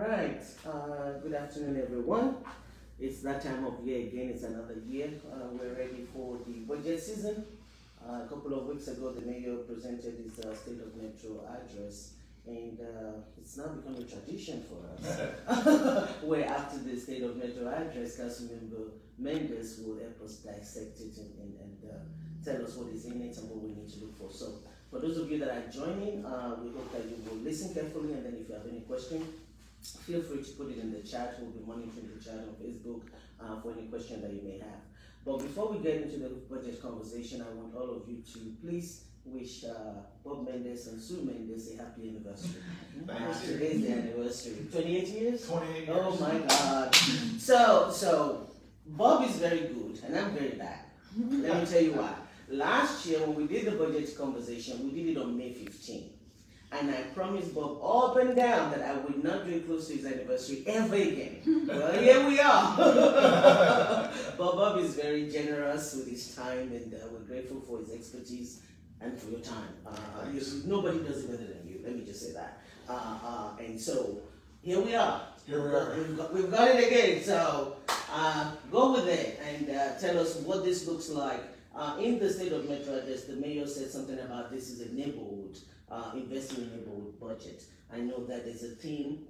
right. Good afternoon, everyone. It's that time of year again. It's another year. We're ready for the budget season. A couple of weeks ago, the mayor presented his State of Metro address, and it's now become a tradition for us. Where after the State of Metro address, Councilmember Mendes will help us dissect it and tell us what is in it and what we need to look for. So, for those of you that are joining, we hope that you will listen carefully, and then if you have any question, feel free to put it in the chat. We'll be monitoring the chat on Facebook for any question that you may have. But before we get into the budget conversation, I want all of you to please wish Bob Mendes and Sue Mendes a happy anniversary. Today's the anniversary. 28 years? 28 years. Oh my God. So Bob is very good, and I'm very bad. Let me tell you why. Last year, when we did the budget conversation, we did it on May 15th. And I promised Bob up and down that I would not do it close to his anniversary ever again. Well, here we are. But Bob is very generous with his time, and we're grateful for his expertise and for your time. Nobody does it better than you, let me just say that. And so, here we are. Here we are. We've got it again. So, go with it and tell us what this looks like. In the State of Metro address, the mayor said something about this is a neighborhood, investing in neighborhood budget. I know that there's a theme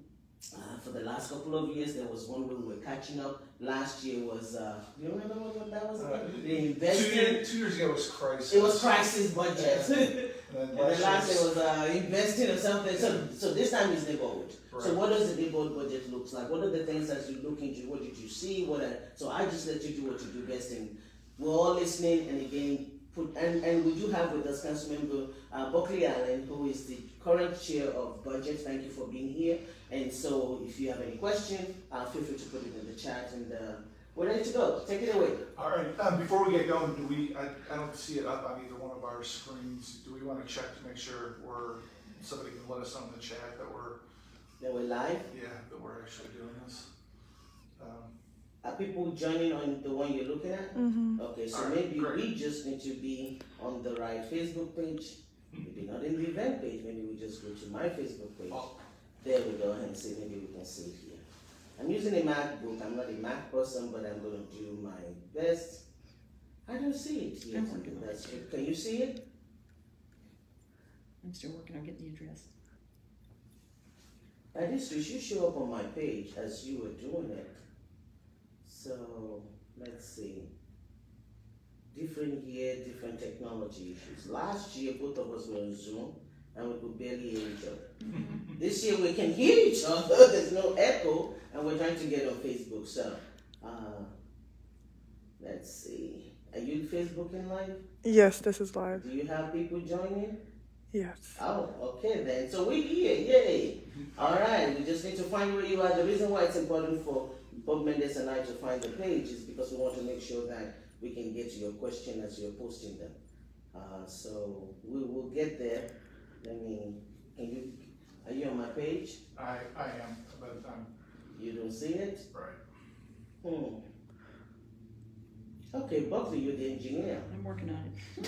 for the last couple of years. There was one where we were catching up. Last year was, do you remember what that was about? The investing. 2 years ago was crisis. It was crisis budget. Yeah. And then last year was investing or something. So this time is neighborhood. Right. So what does the neighborhood budget look like? What are the things that you look into? What did you see? So I just let you do what you do best, and we're all listening. And again, and we do have with us Councilmember Buckley Allen, who is the current chair of budget. Thank you for being here. And so if you have any question, feel free to put it in the chat, and we're ready to go. Take it away. All right. Before we get going, I don't see it up on either one of our screens. Do we want to check to make sure somebody can let us know in the chat that we're live? Yeah, that we're actually doing this. Are people joining on the one you're looking at? Mm-hmm. Okay, so right, maybe great. we just need to be on the right Facebook page. Maybe not in the event page. Maybe we just go to my Facebook page. Oh. There we go, and see, maybe we can see it here. I'm using a MacBook. I'm not a Mac person, but I'm going to do my best. I don't see it yet. That's it. Can you see it? I'm still working on getting the address. It should show up on my page as you were doing it. So, let's see. Different year, different technology issues. Last year, both of us were on Zoom, and we could barely hear each other. This year, we can hear each other. There's no echo, and we're trying to get on Facebook. So, let's see. Are you Facebooking live? Yes, this is live. Do you have people joining? Yes. Oh, okay then. So we're here. Yay. All right. We just need to find where you are. The reason why it's important for Bob Mendes and I to find the page is because we want to make sure that we can get to your question as you're posting them. So we will get there. Are you on my page? I am, but You don't see it? right. Okay, Buckley, you're the engineer. I'm working on it.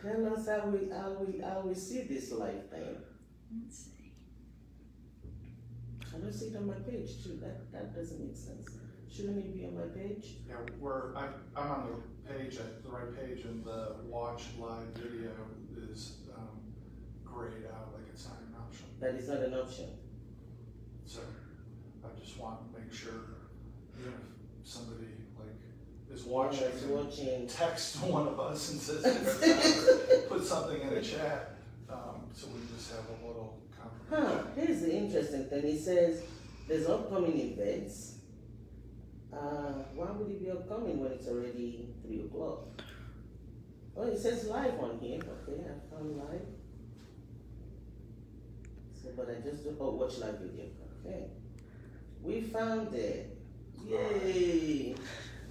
Tell us how we see this life thing. Let's see. I don't see it on my page too. That doesn't make sense. Shouldn't it be on my page? Yeah, I'm on the page, the right page, and the watch live video is grayed out, like it's not an option. That is not an option. So I just want to make sure if somebody is watching, text one of us and says, put something in the chat, so we just have a little conversation. Here's the interesting thing. It says there's upcoming events. Why would it be upcoming when it's already 3 o'clock? Oh, it says live on here. Okay, I found live. So, but I just do, watch live video. Okay. We found it. Yay!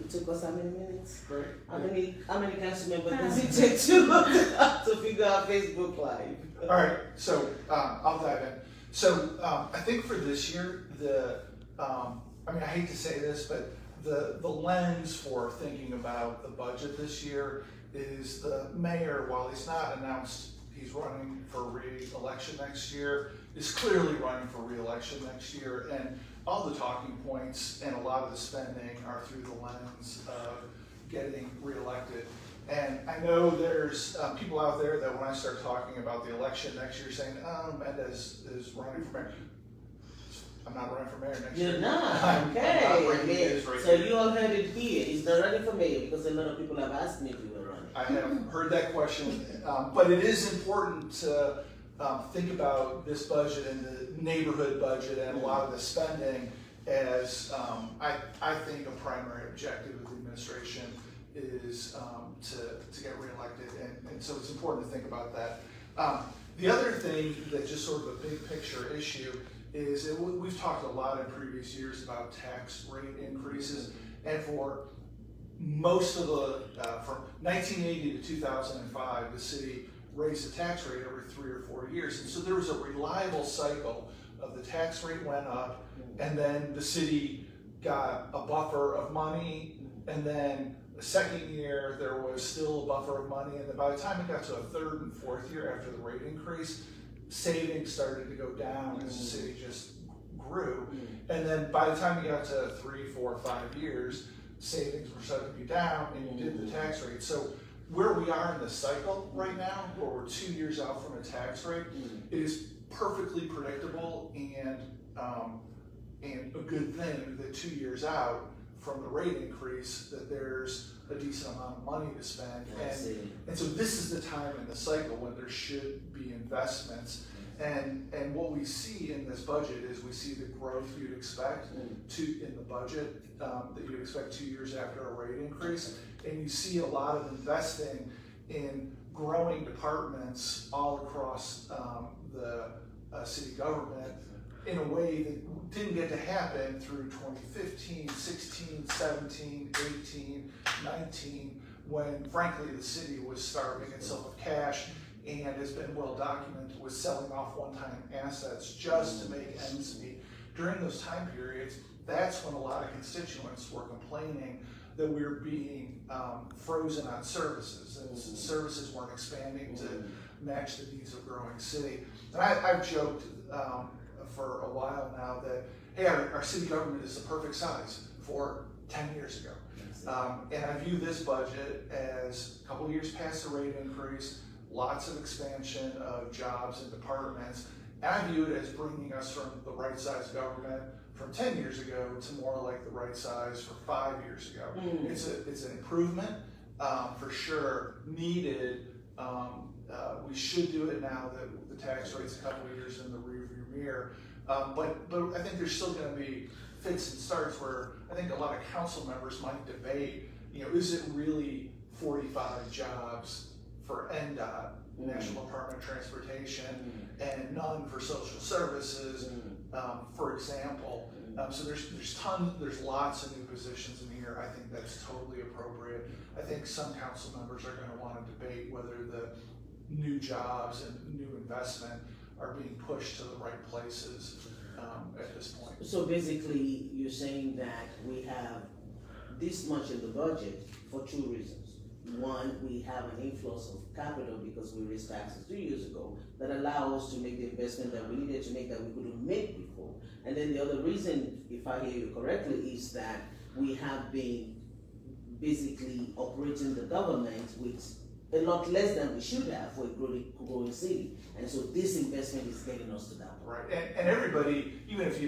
It took us how many minutes? Great. How many council members does it take to figure out Facebook Live? All right, so I'll dive in. So I think for this year, I hate to say this, but the lens for thinking about the budget this year is the mayor, while he's not announced he's running for election next year, is clearly running for re-election next year, and all the talking points and a lot of the spending are through the lens of getting re-elected. And I know there's people out there that when I start talking about the election next year saying, oh, Mendez is running for mayor. I'm not running for mayor next year. You're not? Okay. So you all heard it here. He's not running for mayor because a lot of people have asked me if you were running. I have heard that question, but it is important to think about this budget and the neighborhood budget and a lot of the spending as I think a primary objective of the administration is to get reelected, and so it's important to think about that. The other thing that just sort of a big picture issue is we've talked a lot in previous years about tax rate increases, and for most of the, from 1980 to 2005, the city raised the tax rate every 3 or 4 years, and so there was a reliable cycle of the tax rate went up, and then the city got a buffer of money, and then the second year there was still a buffer of money, and then by the time it got to a third and fourth year after the rate increase, savings started to go down as the city just grew. And then by the time you got to 3, 4, 5 years, savings were starting to be down, and you did the tax rate. So where we are in the cycle right now, where we're 2 years out from a tax rate, it is perfectly predictable and a good thing that 2 years out from the rate increase that there's a decent amount of money to spend. And so this is the time in the cycle when there should be investments. And what we see in this budget is we see the growth you'd expect in the budget that you'd expect 2 years after a rate increase. And you see a lot of investing in growing departments all across the city government in a way that didn't get to happen through 2015, 16, 17, 18, 19, when frankly the city was starving itself of cash and has been well documented with selling off one-time assets just to make ends meet. During those time periods, that's when a lot of constituents were complaining that we were being frozen on services, and services weren't expanding to match the needs of a growing city. And I've joked for a while now that, hey, our city government is the perfect size for 10 years ago. And I view this budget as a couple of years past the rate increase, lots of expansion of jobs and departments. And I view it as bringing us from the right size government from 10 years ago to more like the right size for 5 years ago. It's an improvement, for sure, needed. We should do it now that the tax rate's a couple of years in the rearview mirror. But I think there's still going to be fits and starts where I think a lot of council members might debate, is it really 45 jobs for NDOT, National Department of Transportation, and none for social services, for example. So there's lots of new positions in here. I think that's totally appropriate. I think some council members are going to want to debate whether the new jobs and new investment are being pushed to the right places at this point. So basically, you're saying that we have this much in the budget for 2 reasons. One, we have an influx of capital because we raised taxes 2 years ago that allow us to make the investment that we needed to make that we couldn't make before. And then the other reason, if I hear you correctly, is that we have been basically operating the government with a lot less than we should have for a growing city. And so this investment is getting us to that point. Right, and everybody, even if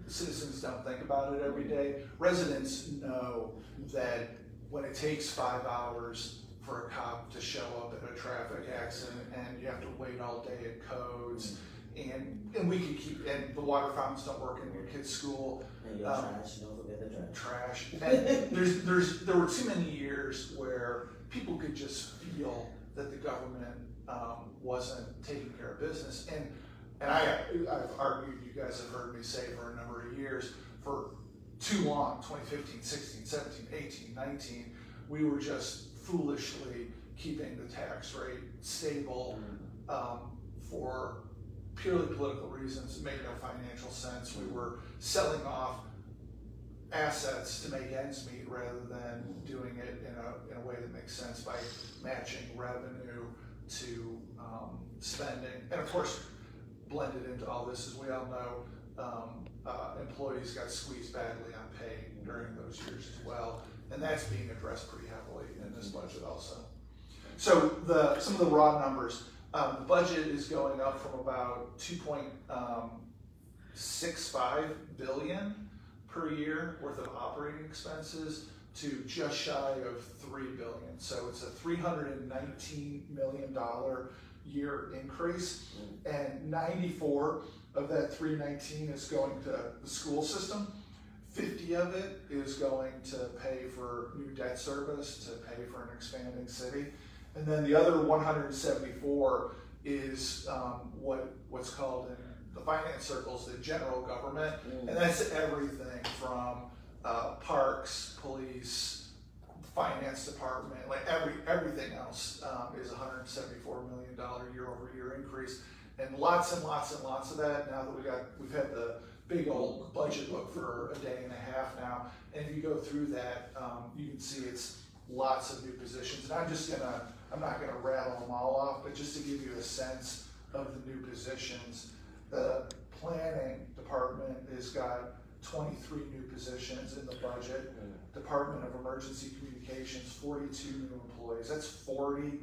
citizens don't think about it every day, residents know that when it takes 5 hours for a cop to show up at a traffic accident and you have to wait all day at codes, and we can keep, and the water fountains don't work in your kid's school. And your trash, don't forget the trash. And there were too many years where people could just feel that the government wasn't taking care of business. And I've argued, you guys have heard me say for a number of years, for too long, 2015, 16, 17, 18, 19, we were just foolishly keeping the tax rate stable for purely political reasons. It made no financial sense. We were selling off assets to make ends meet rather than doing it in a way that makes sense by matching revenue to spending. And of course, blended into all this. As we all know, employees got squeezed badly on pay during those years as well, and that's being addressed pretty heavily in this budget also. So some of the raw numbers, the budget is going up from about 2.65 billion per year worth of operating expenses to just shy of 3 billion. So it's a $319 million year increase, and 94 of that 319 is going to the school system. 50 of it is going to pay for new debt service, to pay for an expanding city. And then the other 174 is what's called in the finance circles the general government, and that's everything from parks, police, finance department, like everything else is $174 million year-over-year increase, and lots and lots and lots of that. Now that we've had the big old budget book for a day and a half now, and if you go through that, you can see it's lots of new positions. And I'm not gonna rattle them all off, but just to give you a sense of the new positions, the planning department has got 23 new positions in the budget. Department of Emergency Communications, 42 new employees. That's 40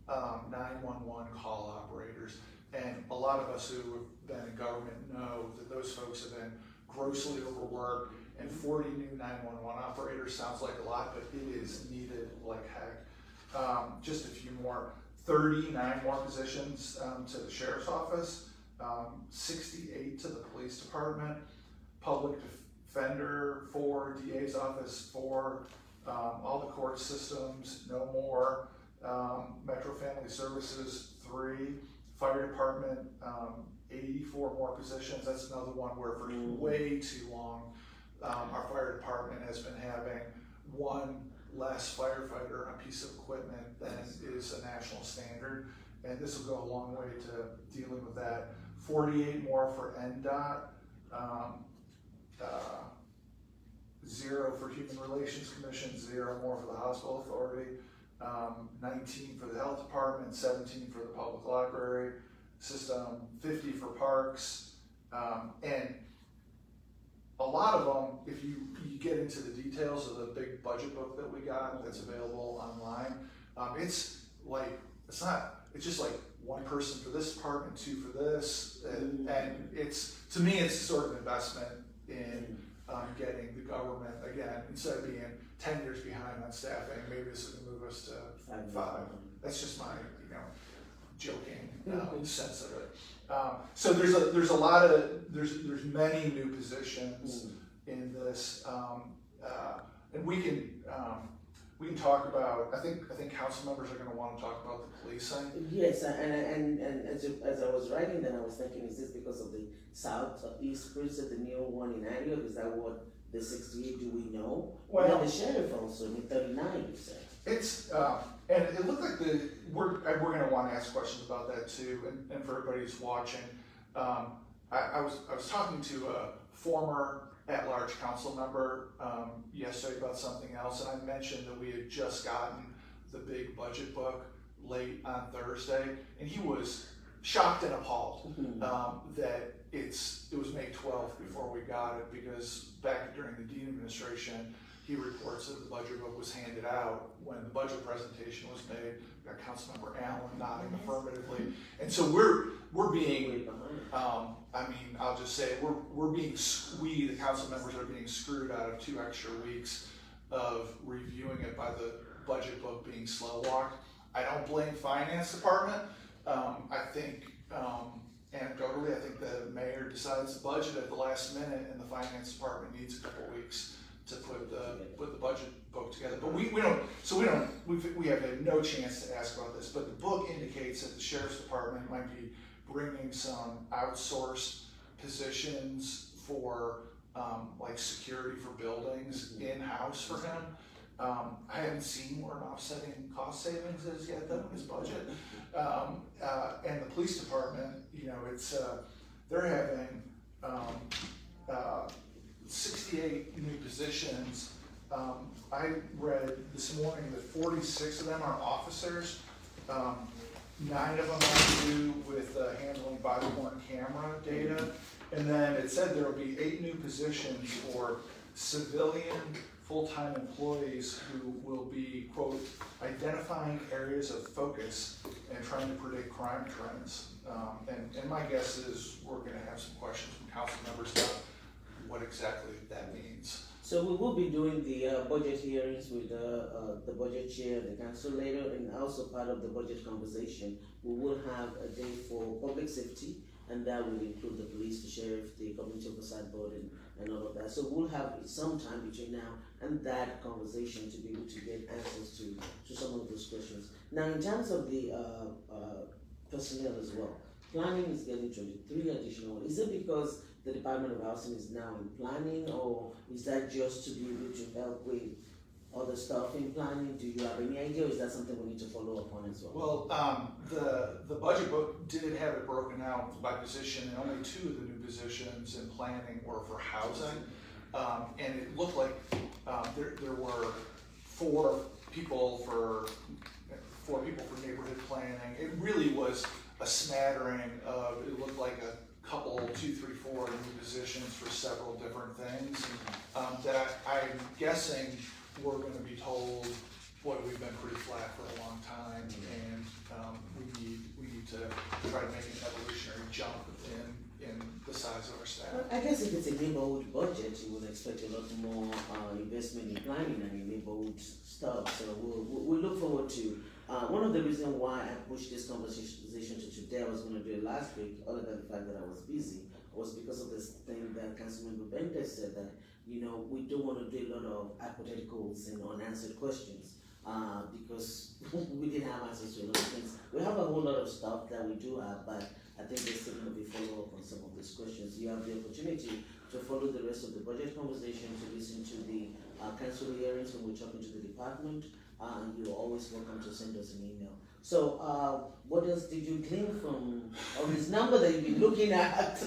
911 call operators. And a lot of us who have been in government know that those folks have been grossly overworked, and 40 new 911 operators sounds like a lot, but it is needed like heck. Just a few more, 39 more positions to the sheriff's office, 68 to the police department, public defender 4, DA's office 4, all the court systems, no more, Metro Family Services 3, fire department 84 more positions. That's another one where for way too long our fire department has been having one less firefighter on a piece of equipment than is a national standard, and this will go a long way to dealing with that. 48 more for NDOT, 0 for Human Relations Commission, 0 more for the Hospital Authority, 19 for the Health Department, 17 for the Public Library System, 50 for Parks, and a lot of them, if you get into the details of the big budget book that we got that's available online, it's just like one person for this department, 2 for this, and it's, to me, it's sort of investment in getting the government, again, instead of being 10 years behind on staffing, maybe this is going to move us to 5. That's just my, joking sense of it. So there's a lot of, there's many new positions in this, and we can talk about, I think council members are going to want to talk about the policing. Yes, and as I was writing, then I was thinking, is this because of the southeast bridge at the new one in Antioch? Is that what the 68, do we know? Well, the sheriff also, the 39, you said. It's, and it looked like we're going to want to ask questions about that too, and for everybody who's watching, I was talking to a former at-large council member yesterday about something else, and I mentioned that we had just gotten the big budget book late on Thursday, and he was shocked and appalled that it was May 12th before we got it, because back during the Dean administration, he reports that the budget book was handed out when the budget presentation was made. We got Councilmember Allen nodding affirmatively, and so we're being, I'll just say we, the council members, are being screwed out of 2 extra weeks of reviewing it by the budget book being slow walked. I don't blame finance department. I think anecdotally, I think the mayor decides the budget at the last minute, and the finance department needs a couple weeks to put the budget book together. But we have no chance to ask about this. But the book indicates that the sheriff's department might be bringing some outsourced positions for like security for buildings in-house for him. I haven't seen where an offsetting cost savings is yet though in his budget. And the police department, it's they're having 68 new positions. I read this morning that 46 of them are officers. 9 of them have to do with handling body-worn camera data. And then it said there will be 8 new positions for civilian full-time employees who will be, quote, identifying areas of focus and trying to predict crime trends. And my guess is we're going to have some questions from council members about what exactly that means. So we will be doing the budget hearings with the budget chair, the council later, and also part of the budget conversation. We will have a day for public safety, and that will include the police, the sheriff, the community oversight board, and all of that. So we'll have some time between now and that conversation to be able to get answers to some of those questions. Now, in terms of the personnel as well, planning is getting 23 additional. Is it because the Department of Housing is now in planning, or is that just to be able to help with other stuff in planning? Do you have any idea, or is that something we need to follow up on as well? Well, the budget book did have it broken out by position, and only 2 of the new positions in planning were for housing. And it looked like there were 4 people for neighborhood planning. It really was a smattering of, it looked like a couple, 2, 3, 4 new positions for several different things that I'm guessing we're going to be told, boy, we've been pretty flat for a long time, and we need to try to make an evolutionary jump in the size of our staff. Well, I guess if it's a neighborhood budget, you would expect a lot more investment in planning and in neighborhood stuff. So we'll look forward to. One of the reasons why I pushed this conversation to today, I was going to do it last week, other than the fact that I was busy, was because of this thing that Councilwoman Bender said that, you know, we don't want to do a lot of hypotheticals and unanswered questions because we didn't have answers to a lot of things. We have a whole lot of stuff that we do have, but I think there's still going to be follow up on some of these questions. You have the opportunity to follow the rest of the budget conversation, to listen to the council hearings when we're talking to the department, and you're always welcome to send us an email. So, what else did you glean from all this number that you've been looking at?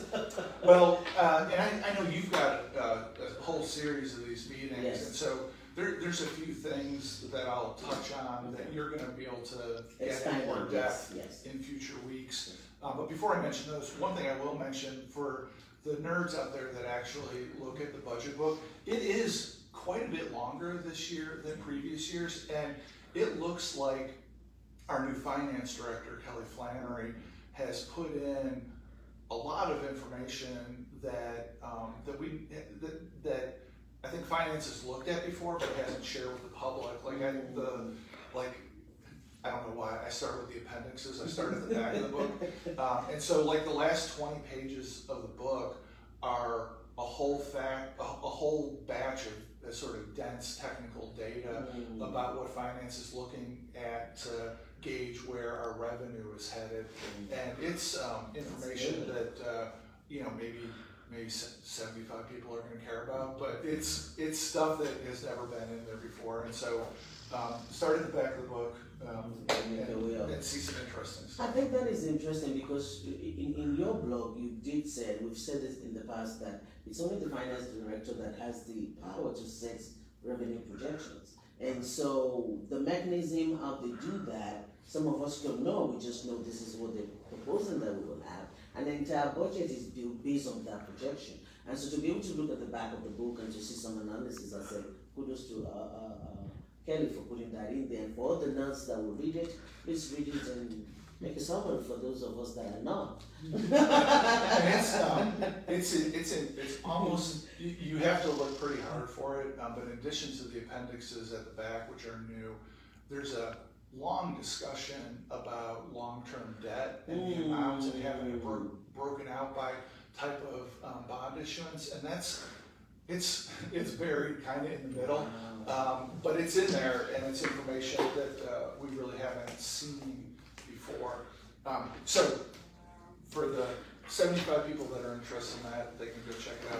Well, and I know you've got a whole series of these meetings, Yes. and so there's a few things that I'll touch on that you're going to be able to get Expand in more on, depth yes. in future weeks. But before I mention those, one thing I will mention for the nerds out there that actually look at the budget book, it is quite a bit longer this year than previous years, and it looks like our new finance director, Kelly Flannery, has put in a lot of information that that I think finance has looked at before, but hasn't shared with the public. I don't know why I started with the appendixes. I started at the back of the book, and so like the last 20 pages of the book are a whole batch of sort of dense technical data about what finance is looking at to gauge where our revenue is headed, and it's information that maybe 75 people are going to care about, but it's stuff that has never been in there before, and so start at the back of the book and see some interesting stuff. I think that is interesting because in your blog you did say, we've said this in the past, that it's only the finance director that has the power to set revenue projections. And so the mechanism how they do that, some of us don't know, we just know this is what they're proposing that we will have. And the entire budget is built based on that projection. And so to be able to look at the back of the book and to see some analysis, I say kudos to Kelly for putting that in there. And for all the nerds that will read it, please read it and make a summary for those of us that are not. It's almost, you have to look pretty hard for it, but in addition to the appendixes at the back, which are new, there's a long discussion about long-term debt and the amounts and having it broken out by type of bond issuance, and it's buried kind of in the middle, but it's in there, and it's information that we really haven't seen before. So for the 75 people that are interested in that, they can go check it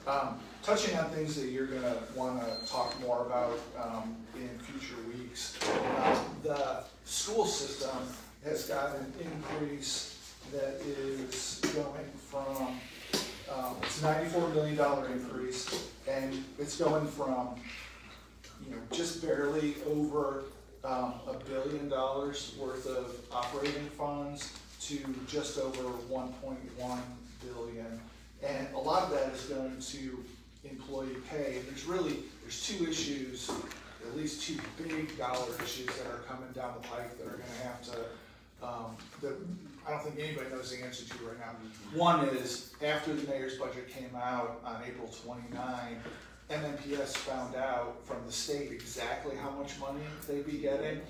out. Touching on things that you're going to want to talk more about in future weeks, the school system has got an increase that is going from, it's a $94 million increase, and it's going from, just barely over $1 billion worth of operating funds to just over 1.1 billion. And a lot of that is going to employee pay. And there's two issues, at least two big dollar issues that are coming down the pike that are gonna have to, that I don't think anybody knows the answer to right now. One is, after the mayor's budget came out on April 29, MMPS found out from the state exactly how much money they'd be getting,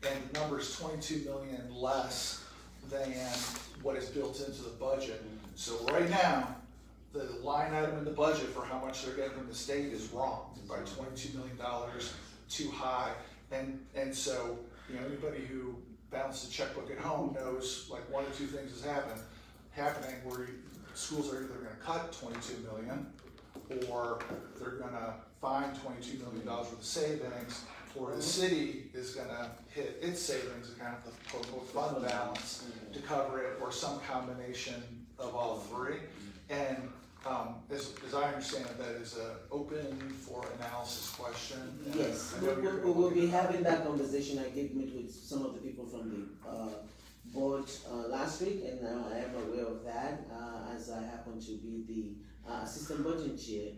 and the number is 22 million less than what is built into the budget. So right now, the line item in the budget for how much they're getting from the state is wrong by $22 million too high. And so, anybody who balanced a checkbook at home knows like one or two things is happening where schools are either going to cut 22 million, or they're going to find $22 million worth of savings, or the city is going to hit its savings account, the quote-unquote fund balance, to cover it, or some combination of all three. And as I understand it, that is an open for analysis question. Yes, we will be having that conversation. I did meet with some of the people from the board last week, and I am aware of that, as I happen to be the assistant budget chair.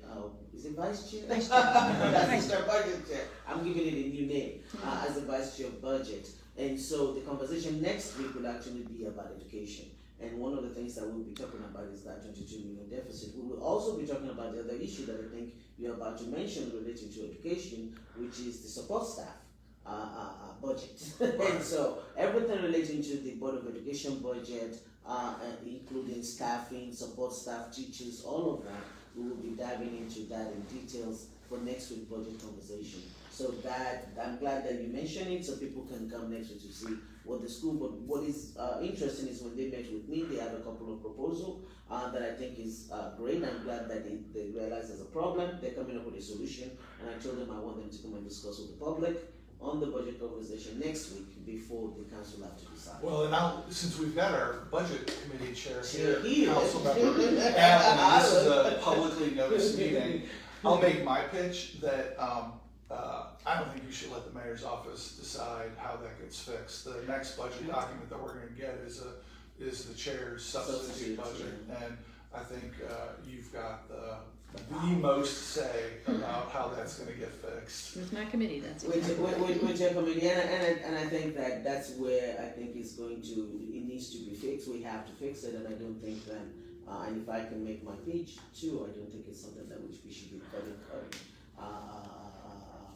Is it vice chair? Assistant budget chair. I'm giving it a new name, as the vice chair of budget. And so the conversation next week will actually be about education. And one of the things that we'll be talking about is that 22 million deficit. We will also be talking about the other issue that I think you're about to mention relating to education, which is the support staff budget. And so everything relating to the Board of Education budget, including staffing, support staff, teachers, all of that, we will be diving into that in details for next week's budget conversation. So that, I'm glad that you mentioned it, so people can come next week to see what the school, but what is interesting is when they met with me, they have a couple of proposals that I think is great. I'm glad that they realize there's a problem, they're coming up with a solution, and I told them I want them to come and discuss with the public on the budget conversation next week before the council have to decide. Well, and now, since we've got our budget committee chair here, Councilmember Allen, this is a publicly noticed meeting, I'll make my pitch that I don't think you should let the mayor's office decide how that gets fixed. The next budget document that we're going to get is the chair's substitute budget, and I think you've got the most say about how that's going to get fixed. With my committee, that's with your committee, and I think that's where I think it's going to, it needs to be fixed. We have to fix it, and I don't think that, and if I can make my pitch too, I don't think it's something that we should be cutting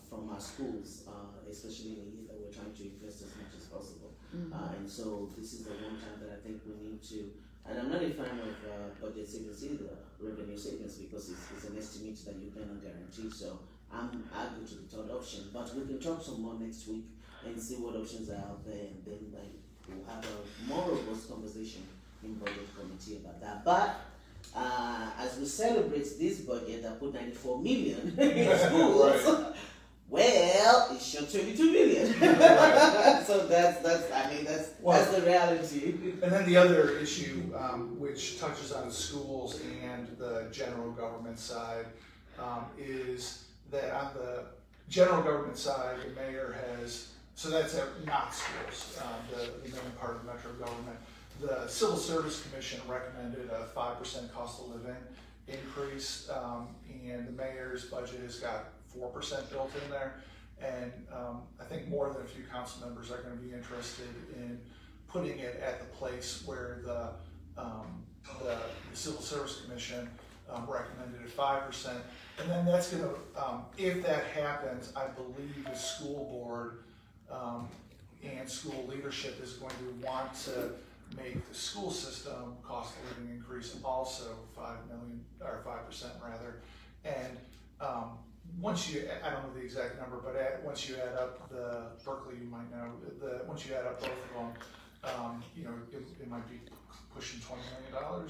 from our schools, especially in a year that we're trying to invest as much as possible. And so this is the one time that I think we need to. And I'm not a fan of budget savings either, revenue savings, because it's an estimate that you cannot guarantee. So I go to the third option, but we can talk some more next week and see what options are out there, and then we'll have a more robust conversation in budget committee about that. But as we celebrate this budget that put 94 million in schools, right. Well, it's showed 22 million. So that's the reality. And then the other issue, which touches on schools and the general government side, is that on the general government side, the mayor has, so that's not schools, the main part of the metro government. The Civil Service Commission recommended a 5% cost of living increase, and the mayor's budget has got 4% built in there, and I think more than a few council members are going to be interested in putting it at the place where the Civil Service Commission recommended at 5%, and then that's going to, if that happens, I believe the school board and school leadership is going to want to make the school system cost of living increase also 5% rather, and once you, I don't know the exact number, but once you add up the Berkeley, you might know, once you add up both of them, it might be pushing $20 million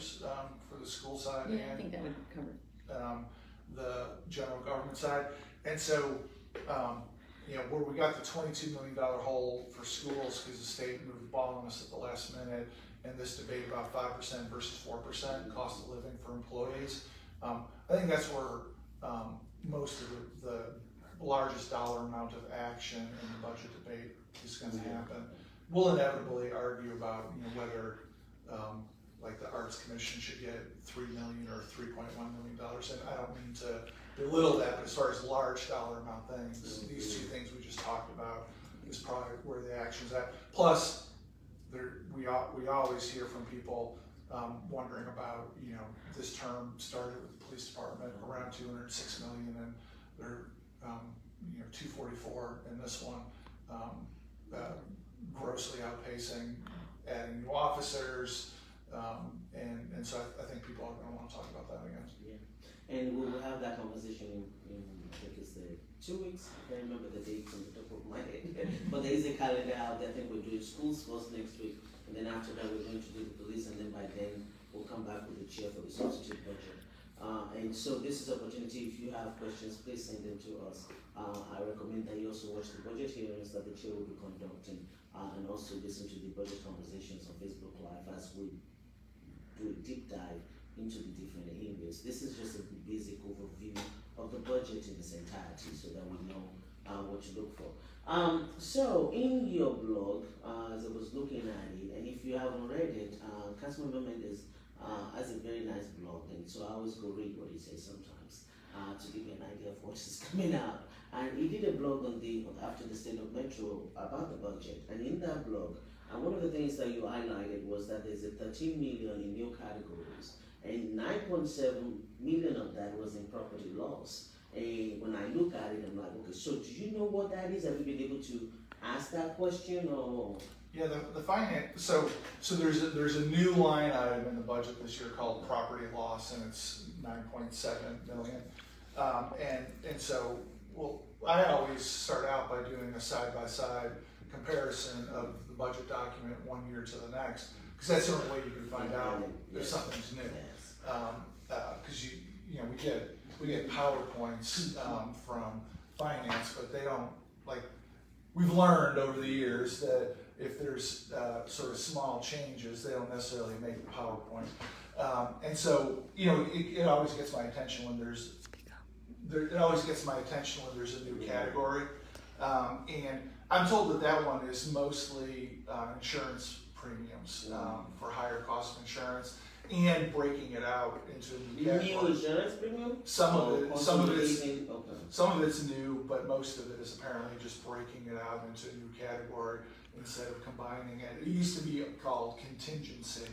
for the school side. Yeah, and I think that would cover the general government side. And so, where we got the $22 million hole for schools because the state moved the ball on us at the last minute, and this debate about 5% versus 4% cost of living for employees, I think that's where most of the largest dollar amount of action in the budget debate is going to happen. We'll inevitably argue about whether like the Arts Commission should get $3 million or $3.1 million. And I don't mean to belittle that, but as far as large dollar amount things, these two things we just talked about is probably where the action's at. Plus, we always hear from people wondering about, this term started with the police department around $206 million, and they're 244 in this one, grossly outpacing adding new officers, and so I think people are going to want to talk about that again. Yeah, and we will have that conversation in I think it's 2 weeks. I can't remember the dates on the top of my head, but there is a calendar out there. I think we're doing schools first next week, and then after that we're going to do the police, and then by then we'll come back with the chair for the substitute budget. And so this is an opportunity. If you have questions, please send them to us. I recommend that you also watch the budget hearings that the chair will be conducting, and also listen to the budget conversations on Facebook Live as we do a deep dive into the different areas. This is just a basic overview of the budget in its entirety so that we know what to look for. So in your blog, as I was looking at it, and if you haven't read it, Councilwoman Mendes has a very nice blog, and so I always go read what he says sometimes to give me an idea of what is coming out. And he did a blog on after the state of Metro about the budget, and in that blog, one of the things that you highlighted was that there's a 13 million in new categories, and 9.7 million of that was in property loss. And when I look at it, I'm like, okay, so do you know what that is? Have you been able to ask that question, or? Yeah, the finance. So there's a new line item in the budget this year called property loss, and it's 9.7 million. And so, well, I always start out by doing a side-by-side comparison of the budget document 1 year to the next, because that's the only way you can find out if something's new. Because we get PowerPoints from finance, but they don't, like, we've learned over the years that if there's sort of small changes, they don't necessarily make the PowerPoint. And so, it always gets my attention when there's a new category. And I'm told that one is mostly insurance premiums for higher cost of insurance, and breaking it out into a new category. New insurance premium? Some of it's new, but most of it is apparently just breaking it out into a new category instead of combining it. It used to be called contingency,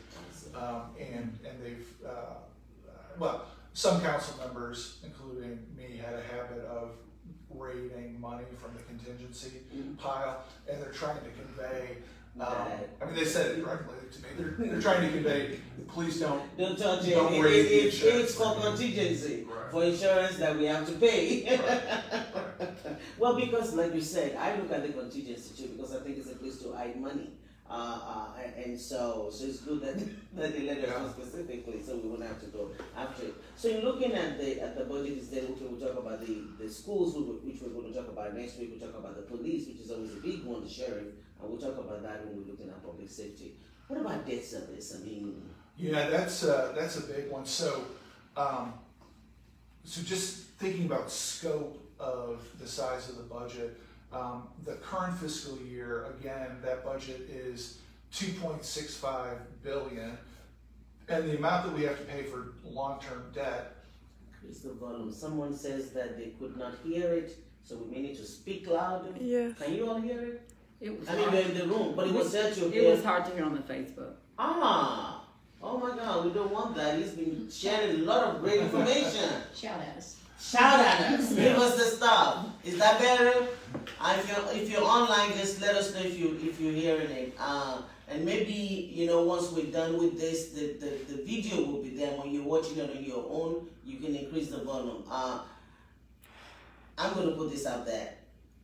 and they've some council members, including me, had a habit of raiding money from the contingency pile, and they're trying to convey. I mean, they said it correctly to me. They're trying to convey, please don't touch it. Don't raise the insurance. It's for contingency, for insurance that we have to pay. Well, because like you said, I look at the contingency too, because I think it's a place to hide money. And so it's good that they let us know specifically, so we won't have to go after it. So in looking at the budget instead, okay, we'll talk about the schools, which we're going to talk about next week. We'll talk about the police, which is always a big one, the sheriff, and we'll talk about that when we're looking at public safety. What about debt service? I mean, yeah, that's a big one. So, so just thinking about scope of the size of the budget. The current fiscal year, again, that budget is $2.65 billion, and the amount that we have to pay for long-term debt. Increase the volume. Someone says that they could not hear it, so we may need to speak louder. Yes. Can you all hear it? It was I mean, we're in the room, but it was said to It was hard to hear on the Facebook. Oh my God, we don't want that. He's been sharing a lot of great information. Shout at us. Shout at us. Give us the stuff. Is that better? If you're online, just let us know if you're hearing it. And maybe, once we're done with this, the video will be there. When you're watching it on your own, you can increase the volume. I'm going to put this out there.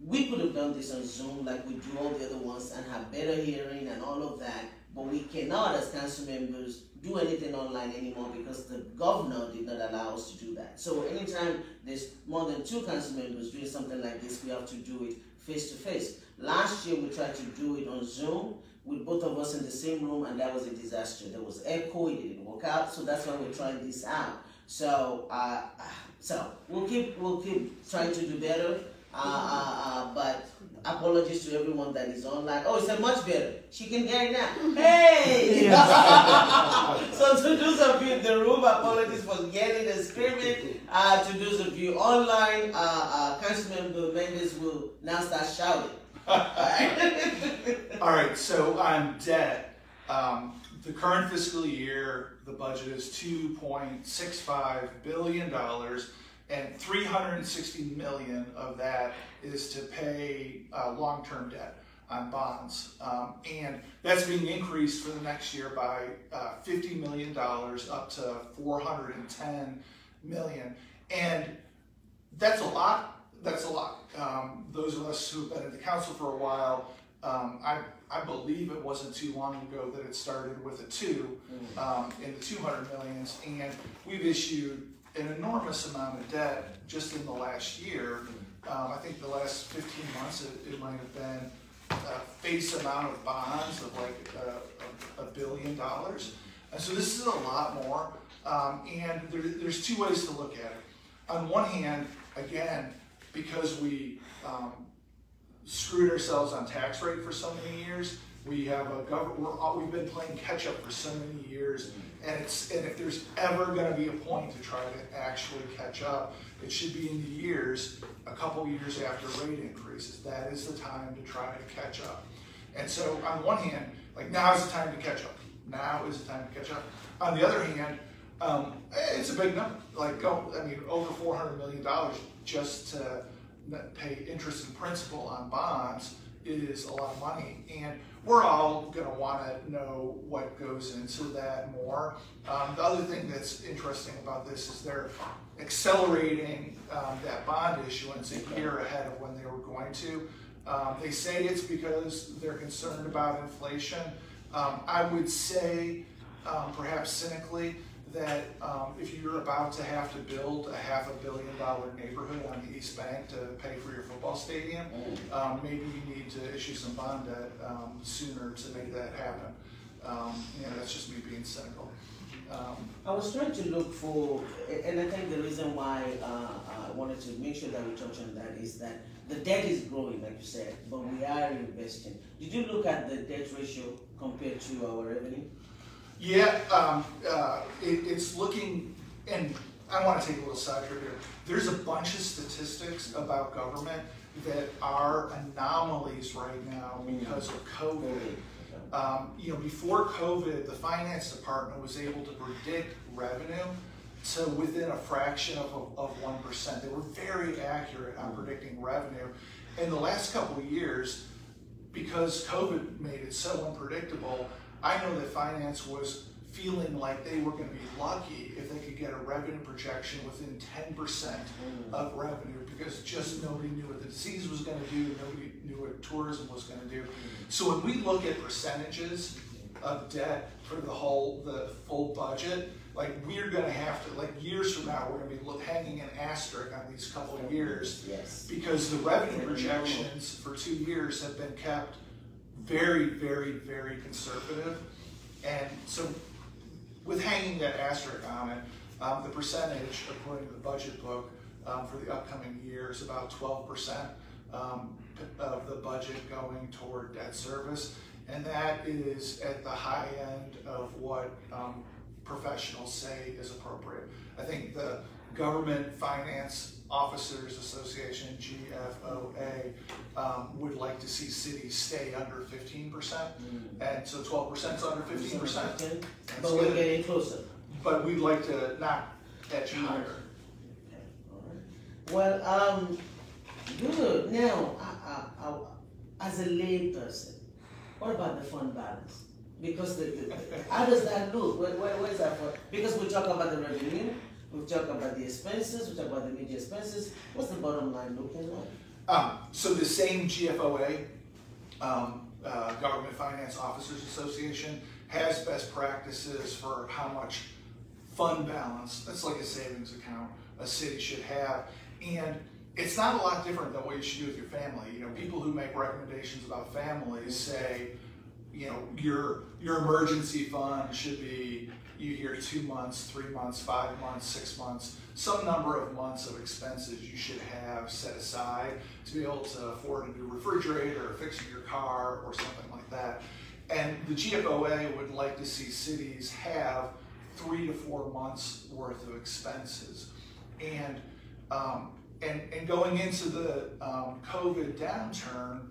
We could have done this on Zoom like we do all the other ones and have better hearing and all of that, but we cannot, as council members, do anything online anymore because the governor did not allow us to do that. So anytime there's more than 2 council members doing something like this, we have to do it face to face. Last year we tried to do it on Zoom with both of us in the same room, and that was a disaster. There was echo, it didn't work out, so that's why we're trying this out. So we'll keep trying to do better. But apologies to everyone that is online. Oh, it's a much better. She can get it now. Hey! So to those of you in the room, apologies for getting and screaming. To those of you online, Councilman Mendes will now start shouting. All right, so on debt, the current fiscal year, the budget is $2.65 billion, and $360 million of that is to pay long-term debt on bonds. And that's being increased for the next year by $50 million up to $410 million. And that's a lot. That's a lot. Those of us who have been at the council for a while, I believe it wasn't too long ago that it started with a 2 in the 200 millions, and we've issued an enormous amount of debt just in the last year. I think the last 15 months it might have been a face amount of bonds of like $1 billion. And so this is a lot more, and there's two ways to look at it. On one hand, again, because we screwed ourselves on tax rate for so many years, we have we've been playing catch up for so many years, and if there's ever going to be a point to try to actually catch up, it should be in a couple years after rate increases. That is the time to try to catch up. And so on one hand, like, now is the time to catch up. Now is the time to catch up. On the other hand, it's a big number. Like, over $400 million just to pay interest and principal on bonds is a lot of money, and we're all going to want to know what goes into that more. The other thing that's interesting about this is they're accelerating that bond issuance a year ahead of when they were going to. They say it's because they're concerned about inflation. I would say, perhaps cynically, that if you're about to have to build a $500 million neighborhood on the East Bank to pay for your football stadium, maybe you need to issue some bond debt sooner to make that happen. That's just me being cynical. I was trying to look for, and I think the reason why I wanted to make sure that we touch on that is that the debt is growing, like you said, but we are investing. Did you look at the debt ratio compared to our revenue? Yeah, it's looking, and I want to take a little side trip here. There's a bunch of statistics about government that are anomalies right now because of COVID. Before COVID, the finance department was able to predict revenue to within a fraction of 1%. They were very accurate on predicting revenue. In the last couple of years, because COVID made it so unpredictable, I know that finance was feeling like they were going to be lucky if they could get a revenue projection within 10% of revenue, because just nobody knew what the disease was going to do, nobody knew what tourism was going to do. So when we look at percentages of debt for the full budget, like, we're going to have to, like, years from now, we're going to be hanging an asterisk on these couple of years, because the revenue projections for 2 years have been kept very, very, very conservative. And so with hanging that asterisk on it, the percentage, according to the budget book, for the upcoming year is about 12% of the budget going toward debt service. And that is at the high end of what professionals say is appropriate. I think the Government Finance Officers Association, GFOA, would like to see cities stay under 15%, and so 12% is under 15%. But we're getting closer. But we'd like to not edge higher. Okay. All right. Well, good. Now, as a lay person, what about the fund balance? Because how does that look? Where is that for? Because we talk about the revenue. We've talked about the expenses, we talked about the major expenses. What's the bottom line looking like? So the same GFOA, Government Finance Officers Association, has best practices for how much fund balance, that's like a savings account, a city should have. And it's not a lot different than what you should do with your family. People who make recommendations about families say, your emergency fund should be, you here 2 months, 3 months, 5 months, 6 months, some number of months of expenses you should have set aside to be able to afford a new refrigerator or fixing your car or something like that. And the GFOA would like to see cities have 3 to 4 months worth of expenses. And going into the COVID downturn,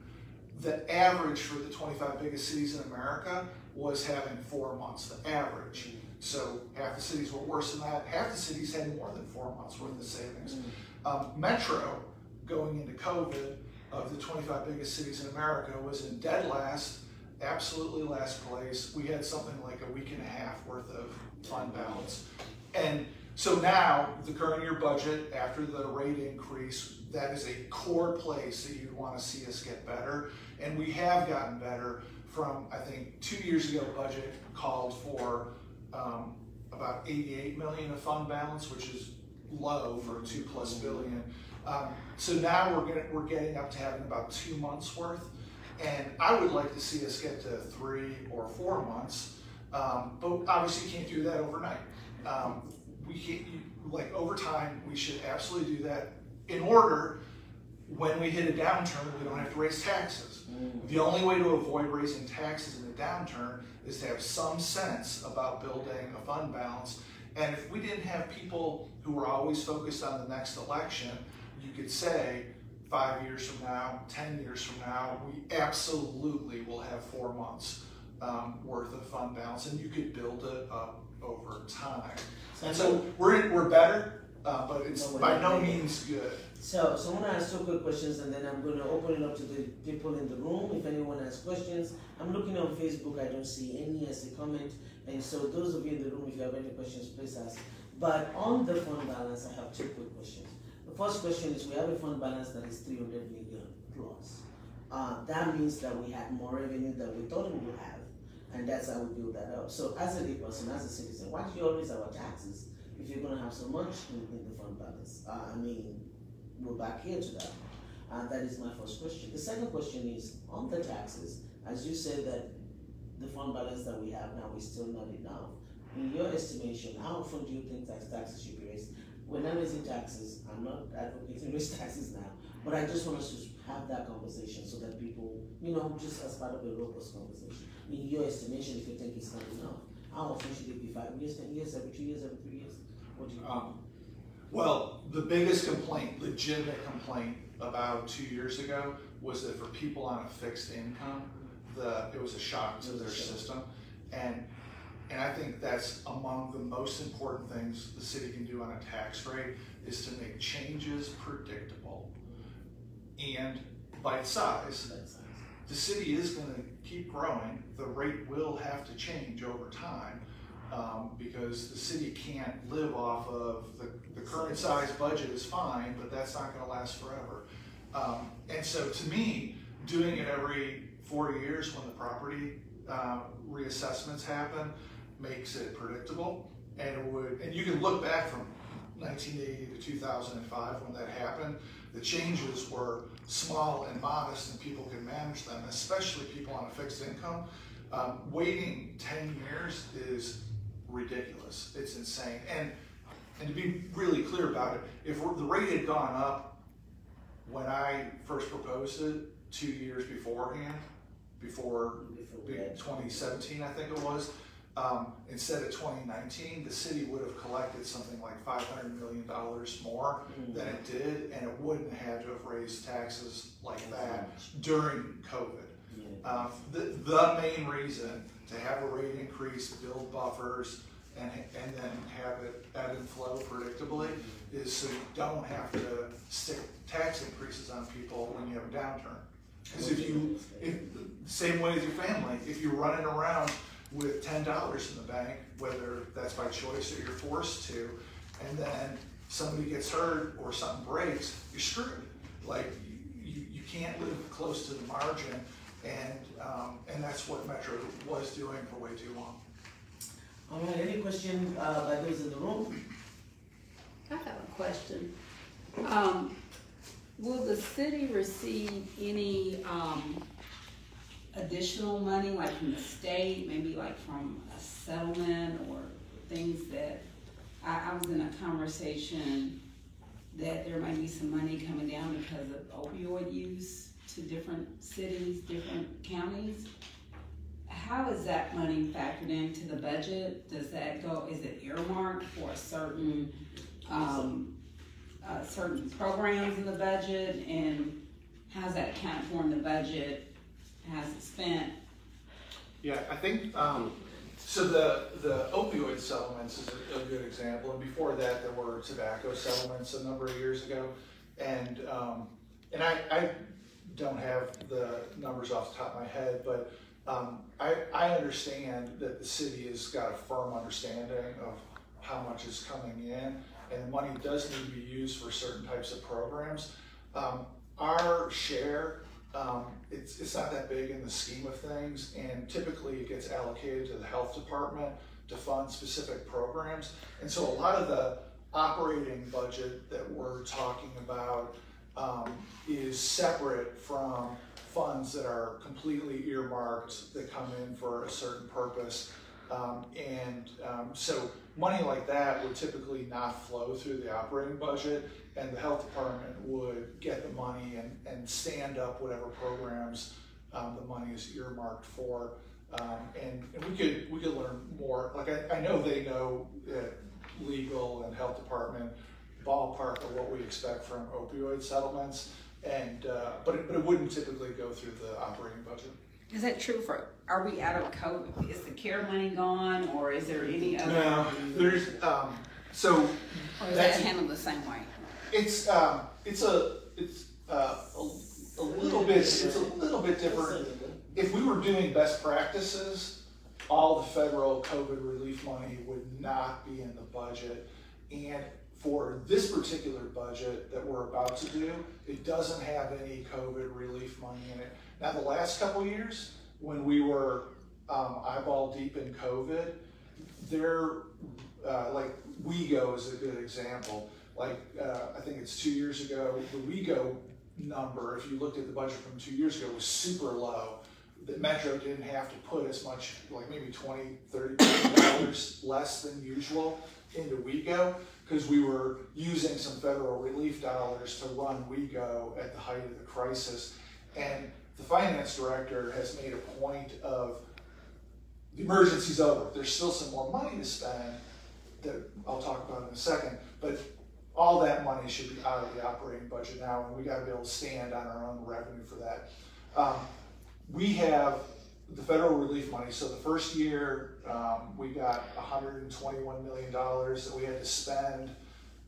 the average for the 25 biggest cities in America was having 4 months, the average. So half the cities were worse than that. Half the cities had more than 4 months worth of savings. Metro, going into COVID, of the 25 biggest cities in America, was in dead last, absolutely last place. We had something like a week and a half worth of fund balance. And so now, the current year budget, after the rate increase, that is a core place that you'd want to see us get better. And we have gotten better from, I think, 2 years ago, budget called for about 88 million of fund balance, which is low for $2+ billion. So now we're getting up to having about 2 months worth. And I would like to see us get to 3 or 4 months, but obviously you can't do that overnight. We can't, like over time, we should absolutely do that in order, when we hit a downturn, we don't have to raise taxes. The only way to avoid raising taxes in a downturn is to have some sense about building a fund balance. And if we didn't have people who were always focused on the next election, you could say 5 years from now, 10 years from now, we absolutely will have 4 months worth of fund balance, and you could build it up over time. And so we're better, but it's by no means good. So I want to ask 2 quick questions, and then I'm going to open it up to the people in the room. If anyone has questions, I'm looking on Facebook, I don't see any as a comment. And so those of you in the room, if you have any questions, please ask. But on the fund balance, I have 2 quick questions. The first question is, we have a fund balance that is 300 million plus. That means that we had more revenue than we thought we would have, and that's how we build that up. So as a layperson, as a citizen, why do you always have our taxes if you're going to have so much in the fund balance? I mean, we're back here to that. That is my first question. The second question is, on the taxes, as you said that the fund balance that we have now is still not enough. In your estimation, how often do you think taxes should be raised? We're not raising taxes. I'm not advocating raise taxes now, but I just want us to have that conversation so that people, just as part of a robust conversation. In your estimation, if you think it's not enough, how often should it be? 5 years, 10 years, every 2 years, every 3 years? What do you think? Well, the biggest complaint, legitimate complaint, about 2 years ago was that for people on a fixed income, it was a shock to their system. And I think that's among the most important things the city can do on a tax rate, is to make changes predictable and bite-sized. The city is going to keep growing. The rate will have to change over time, because the city can't live off of the current size budget is fine, but that's not going to last forever. And so to me, doing it every 4 years when the property reassessments happen makes it predictable, and you can look back from 1980 to 2005 when that happened. The changes were small and modest, and people could manage them, especially people on a fixed income. Waiting 10 years is ridiculous. It's insane. And to be really clear about it, if the rate had gone up when I first proposed it 2 years beforehand, before 2017, I think it was, instead of 2019, the city would have collected something like $500 million more than it did, and it wouldn't have had to have raised taxes like that during COVID. The main reason to have a rate increase, build buffers, and then have it ebb and flow predictably is so you don't have to stick tax increases on people when you have a downturn. Because same way as your family, if you're running around with $10 in the bank, whether that's by choice or you're forced to, and then somebody gets hurt or something breaks, you're screwed. Like, you can't live close to the margin, and that's what Metro was doing for way too long. All right, any question by those in the room? I have a question. Will the city receive any additional money, like from the state, maybe like from a settlement, or things that, I was in a conversation that there might be some money coming down because of opioid use to different cities, different counties. How is that money factored into the budget? Does that go, is it earmarked for certain programs in the budget, and how's that accounted for in the budget? How's it spent? Yeah, I think, so the opioid settlements is a good example, and before that there were tobacco settlements a number of years ago, and I don't have the numbers off the top of my head, but I understand that the city has got a firm understanding of how much is coming in, and the money does need to be used for certain types of programs. Our share, it's not that big in the scheme of things, and typically it gets allocated to the health department to fund specific programs. And so a lot of the operating budget that we're talking about is separate from funds that are completely earmarked that come in for a certain purpose. So money like that would typically not flow through the operating budget, and the health department would get the money and stand up whatever programs the money is earmarked for. And we could learn more. Like I know they know legal and health department ballpark of what we expect from opioid settlements, and but it wouldn't typically go through the operating budget. Is that true for, are we out of COVID? Is the care money gone, or is there any other? No, there's, so. Or is that handled the same way? It's a little bit different. If we were doing best practices, all the federal COVID relief money would not be in the budget. And for this particular budget that we're about to do, it doesn't have any COVID relief money in it. Now, the last couple of years, when we were eyeball deep in COVID, like WeGo is a good example. Like, I think it's 2 years ago, the WeGo number, if you looked at the budget from 2 years ago, was super low. The Metro didn't have to put as much, like maybe $20, $30 million less than usual into WeGo, because we were using some federal relief dollars to run WeGo at the height of the crisis. And the finance director has made a point of, the emergency's over. There's still some more money to spend that I'll talk about in a second, but all that money should be out of the operating budget now, and we got to be able to stand on our own revenue for that. We have the federal relief money. So the first year, we got $121 million that we had to spend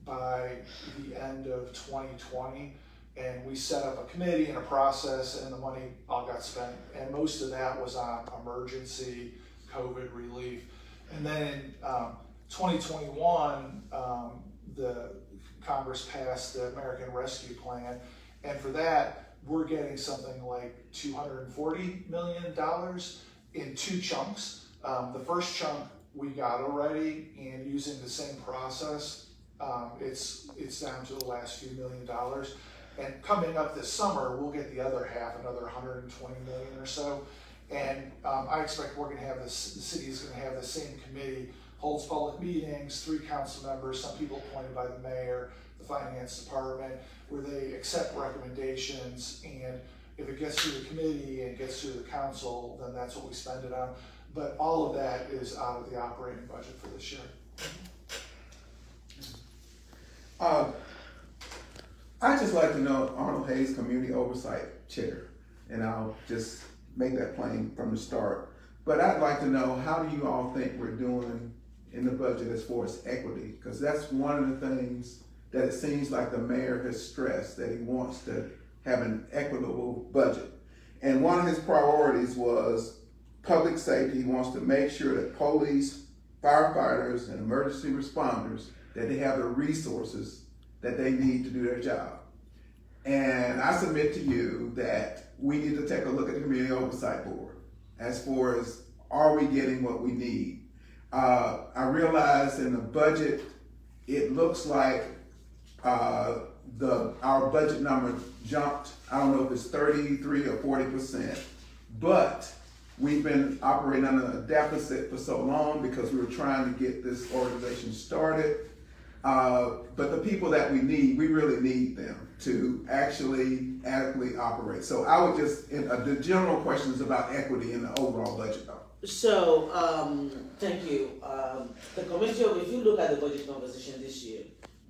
by the end of 2020. And we set up a committee and a process, and the money all got spent. And most of that was on emergency COVID relief. And then in 2021, the Congress passed the American Rescue Plan. And for that, we're getting something like $240 million in two chunks. The first chunk we got already, and using the same process, it's down to the last few $1 million. And coming up this summer, we'll get the other half, another 120 million or so. And I expect we're going to have this, the city is going to have the same committee, holds public meetings, 3 council members, some people appointed by the mayor, the finance department, where they accept recommendations, and if it gets through the committee and gets through the council, then that's what we spend it on. But all of that is out of the operating budget for this year. I'd just like to know Arnold Hayes Community Oversight Chair, and I'll just make that plain from the start. But I'd like to know, how do you all think we're doing in the budget as far as equity? Because that's one of the things that it seems like the mayor has stressed, that he wants to have an equitable budget. And one of his priorities was public safety. He wants to make sure that police, firefighters, and emergency responders, that they have the resources that they need to do their job. And I submit to you that we need to take a look at the Community Oversight Board as far as, are we getting what we need? I realize in the budget, it looks like our budget number jumped, I don't know if it's 33 or 40%, but We've been operating under a deficit for so long because we were trying to get this organization started. But the people that we really need them to actually adequately operate. So I would just, the general questions about equity in the overall budget though. So, thank you. The committee, if you look at the budget conversation this year,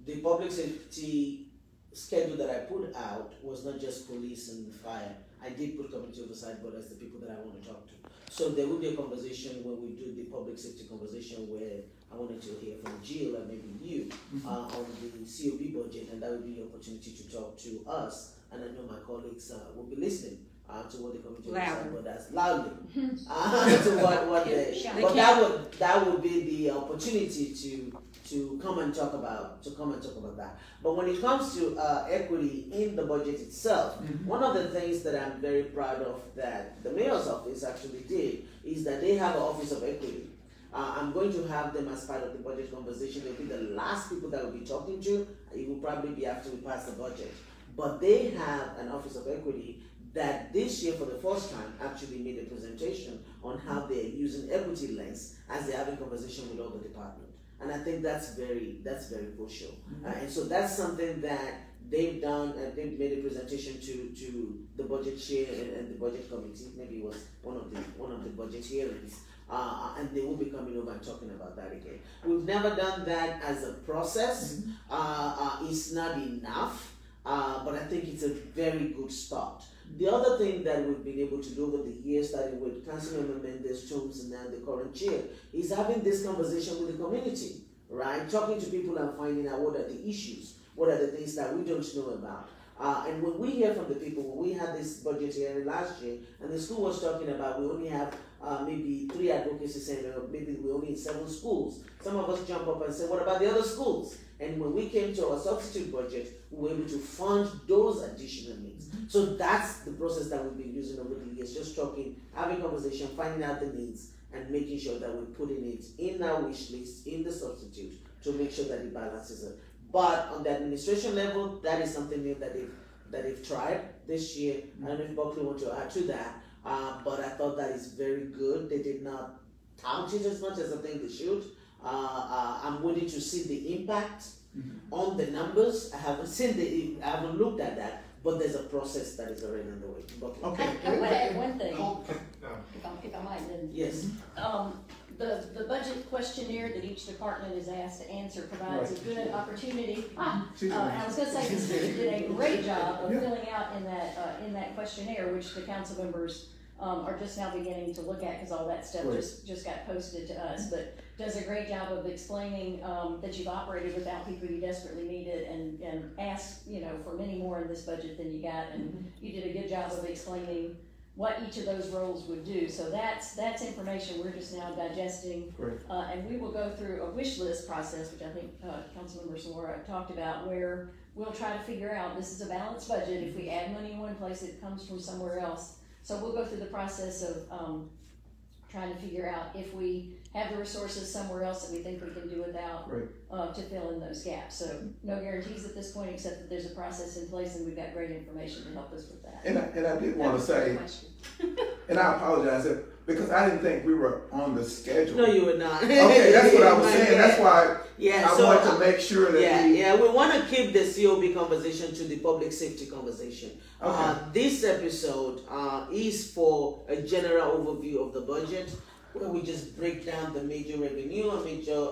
the public safety schedule that I put out was not just police and fire. I did put community oversight, but that's the people that I want to talk to. So there will be a conversation when we do the public safety conversation where I wanted to hear from Jill and maybe you on the COB budget, and that would be the opportunity to talk to us. And I know my colleagues will be listening to what the committee oversight, but that's loudly to what they. But that would be the opportunity to come and talk about that. But when it comes to equity in the budget itself, one of the things that I'm very proud of that the mayor's office actually did is that they have an office of equity. I'm going to have them as part of the budget conversation. They'll be the last people that we'll be talking to. It will probably be after we pass the budget. But they have an office of equity that this year for the first time actually made a presentation on how they're using equity lens as they're having conversation with all the departments. And I think that's very crucial. And so that's something that they've done, and they've made a presentation to the budget chair and the budget committee. Maybe it was one of the budget hearings. And they will be coming over and talking about that again. We've never done that as a process. It's not enough, but I think it's a very good start. The other thing that we've been able to do over the years, starting with Councilwoman Mendes Jones and now the current chair, is having this conversation with the community, right? Talking to people and finding out what are the issues, what are the things that we don't know about. And when we hear from the people, when we had this budget hearing last year, and the school was talking about we only have maybe 3 advocacy centers, or maybe we only need 7 schools. Some of us jump up and say, what about the other schools? And when we came to our substitute budget, we were able to fund those additional needs. So that's the process that we've been using over the years, just talking, having conversation, finding out the needs, and making sure that we're putting it in our wish list, in the substitute, to make sure that it balances it. But on the administration level, that is something new that they've tried this year. I don't know if Buckley wants to add to that, but I thought that is very good. They did not tout it as much as I think they should. I'm waiting to see the impact on the numbers. I haven't looked at that, but there's a process that is already underway. Okay. I want to add one thing, If I might. Then. Yes. The budget questionnaire that each department is asked to answer provides a good opportunity. I was going to say, this city did a great job of filling out in that questionnaire, which the council members are just now beginning to look at because all that stuff just got posted to us. But does a great job of explaining that you've operated without people you desperately needed and asked, for many more in this budget than you got, and you did a good job of explaining what each of those roles would do. So that's information we're just now digesting. And we will go through a wish list process, which I think Councilmember Suara talked about, where we'll try to figure out, this is a balanced budget. If we add money in one place, it comes from somewhere else. So we'll go through the process of trying to figure out if we have the resources somewhere else that we think we can do without to fill in those gaps. So no guarantees at this point, except that there's a process in place and we've got great information to help us with that. And I did want to say, and I apologize, because I didn't think we were on the schedule. No, you were not. Okay, that's what I was saying. That's why I wanted to make sure that we want to keep the COB conversation to the public safety conversation. This episode is for a general overview of the budget, where we just break down the major revenue and major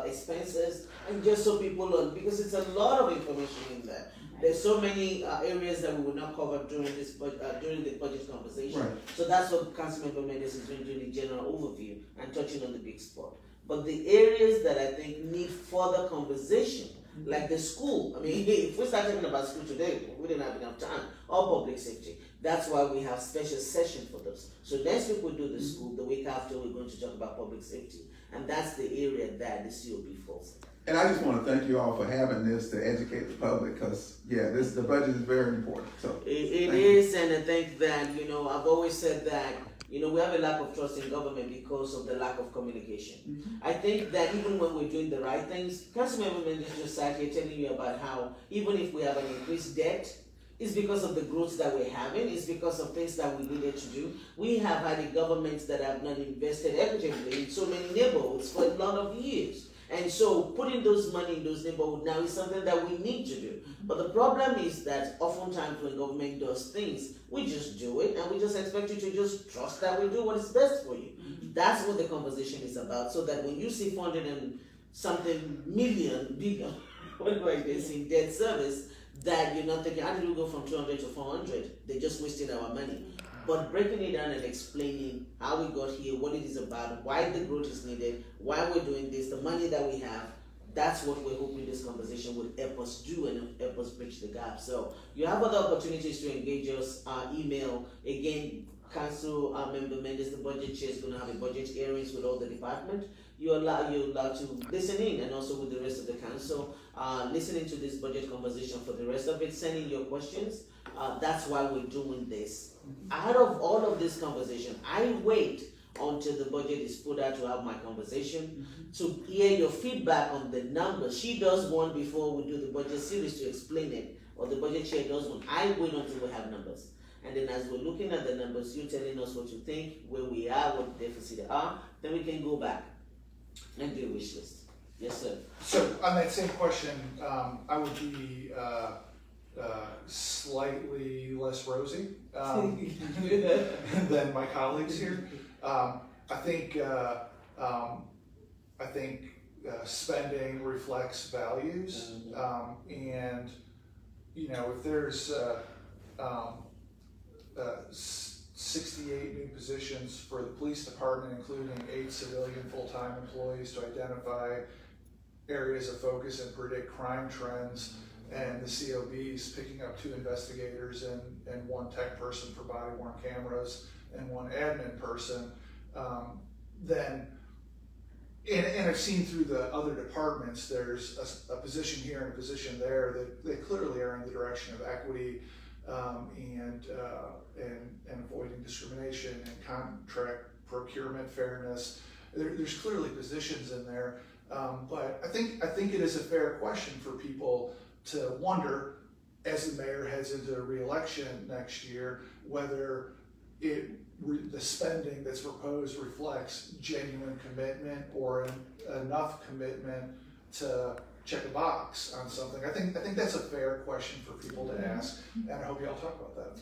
expenses, and just so people learn, because it's a lot of information in there. There's so many areas that we will not cover during the budget conversation. So that's what Councilmember Mendes is doing, the general overview and touching on the big spot. But the areas that I think need further conversation, like the school. I mean, if we start talking about school today, we didn't have enough time. Or public safety. That's why we have special session for those. So next week we'll do the school. The week after we're going to talk about public safety. And that's the area that the COB falls in. And I just want to thank you all for having this to educate the public, because the budget is very important. So it is, and I think that I've always said that we have a lack of trust in government because of the lack of communication. I think that even when we're doing the right things, Councilmember Mendes just sat here telling you about how even if we have an increased debt, It's because of the growth that we're having. It's because of things that we needed to do. We have had a government that have not invested equitably in so many neighborhoods for a lot of years. And so putting those money in those neighborhoods now is something that we need to do. But the problem is that oftentimes when government does things, we just do it and we just expect you to just trust that we do what is best for you. That's what the conversation is about. So that when you see 400 and something billion, whatever it is in debt service, that you're not thinking, how did we go from 200 to 400? They just wasted our money. But breaking it down and explaining how we got here, what it is about, why the growth is needed, why we're doing this, the money that we have, that's what we're hoping this conversation will help us do and help us bridge the gap. So you have other opportunities to engage us. Email, again, Council Member Mendes, the budget chair, is going to have a budget hearings with all the department. You're allowed to listen in, and also with the rest of the council, listening to this budget conversation for the rest of it, sending your questions. That's why we're doing this. Out of all of this conversation, I wait until the budget is put out to have my conversation, to hear your feedback on the numbers. She does one before we do the budget series to explain it, or the budget chair does one. I wait until we have numbers. And then as we're looking at the numbers, you're telling us what you think, where we are, what the deficit are, then we can go back and do a wish list. Yes, sir. So on that same question, I would be slightly less rosy than my colleagues here. I think spending reflects values, and you know, if there's 68 new positions for the police department, including 8 civilian full-time employees to identify areas of focus and predict crime trends, and the COBs picking up 2 investigators and 1 tech person for body-worn cameras and 1 admin person, then, and I've seen through the other departments, there's a position here and a position there that they clearly are in the direction of equity, and avoiding discrimination and contract procurement fairness. There's clearly positions in there, but I think it is a fair question for people to wonder, as the mayor heads into a re-election next year, whether the spending that's proposed reflects genuine commitment or enough commitment to check a box on something. I think that's a fair question for people to ask, and I hope y'all talk about that.